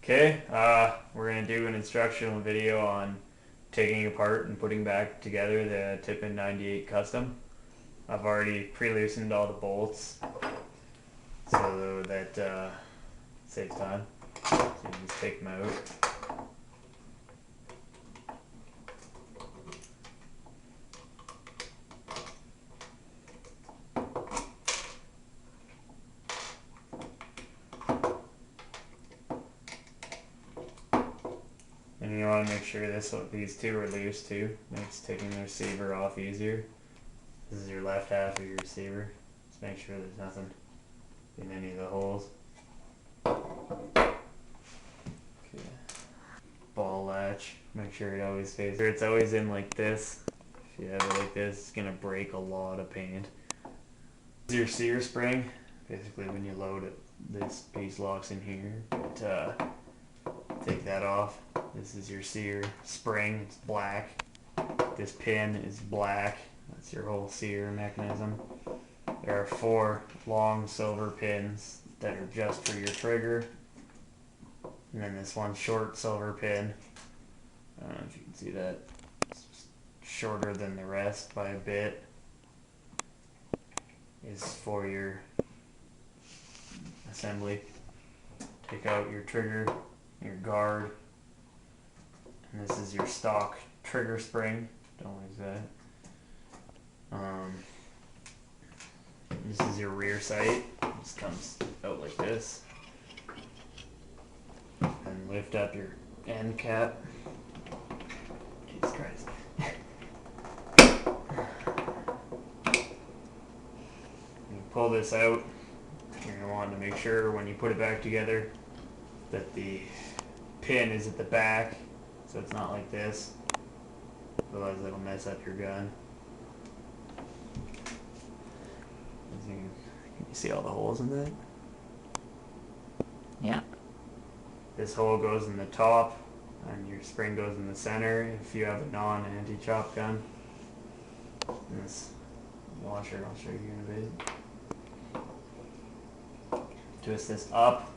Okay, we're going to do an instructional video on taking apart and putting back together the Tippmann 98 Custom. I've already pre-loosened all the bolts so that saves time. So you just take them out. And you want to make sure these two are loose too. Makes taking the receiver off easier. This is your left half of your receiver. Just make sure there's nothing in any of the holes. Okay. Ball latch. Make sure it always stays. It's always in like this. If you have it like this, it's gonna break a lot of paint. This is your sear spring. Basically, when you load it, this piece locks in here. But take that off. This is your sear spring. It's black. This pin is black. That's your whole sear mechanism. There are 4 long silver pins that are just for your trigger. And then this one short silver pin. I don't know if you can see that. It's shorter than the rest by a bit. Is for your assembly. Take out your trigger, your guard. And this is your stock trigger spring. Don't lose that. This is your rear sight. It just comes out like this. And lift up your end cap. Jesus Christ. You pull this out. You're going to want to make sure when you put it back together that the pin is at the back, so it's not like this. Otherwise it'll mess up your gun. Can you see all the holes in that? Yeah. This hole goes in the top and your spring goes in the center if you have a non-anti-chop gun. And this washer I'll show you in a bit. Twist this up,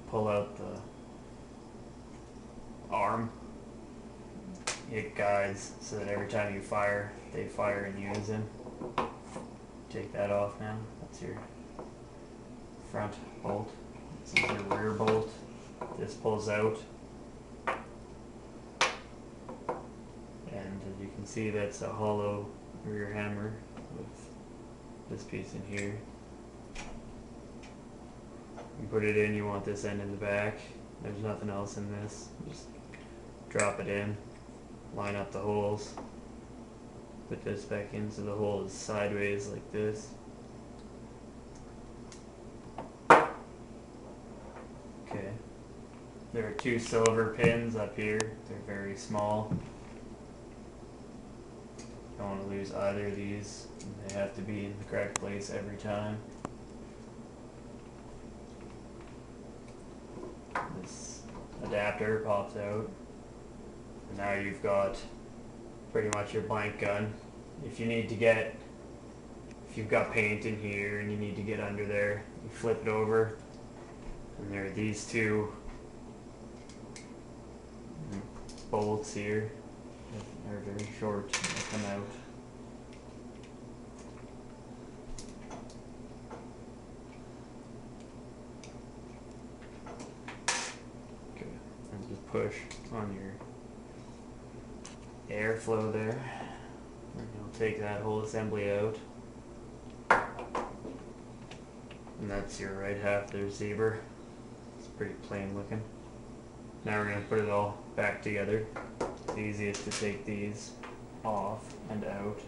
pull out the arm. It guides so that every time you fire, they fire in unison. Take that off now. That's your front bolt. This is your rear bolt. This pulls out. And as you can see, that's a hollow rear hammer with this piece in here. You put it in, you want this end in the back. There's nothing else in this. Just drop it in, line up the holes. Put this back in so the hole is sideways like this. Okay. There are 2 silver pins up here. They're very small. Don't want to lose either of these. They have to be in the correct place every time. This adapter pops out. And now you've got pretty much your blank gun. If you've got paint in here and you need to get under there, you flip it over, and there are these 2 bolts here that are very short. They come out. Okay, and just push on your airflow there, and you'll take that whole assembly out, and that's your right half of the receiver. It's pretty plain looking. Now we're going to put it all back together. It's easiest to take these off and out.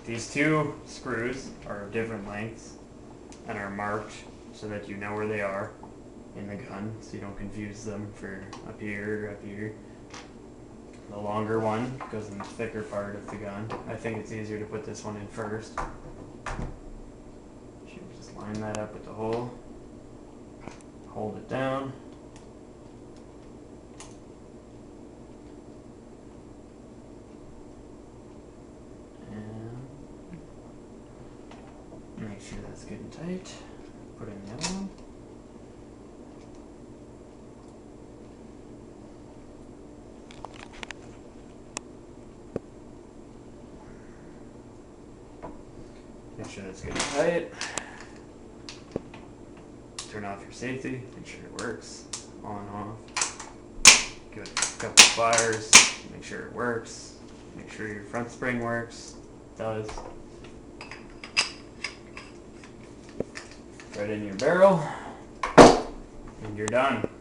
These two screws are of different lengths and are marked so that you know where they are in the gun, so you don't confuse them for up here or up here. The longer one goes in the thicker part of the gun. I think it's easier to put this one in first. Should just line that up with the hole. Hold it down. Make sure that's good and tight. Put in the other one. Make sure that's good and tight. Turn off your safety. Make sure it works. On, off. Give it a couple fires. Make sure it works. Make sure your front spring works. It does. Right in your barrel, and you're done.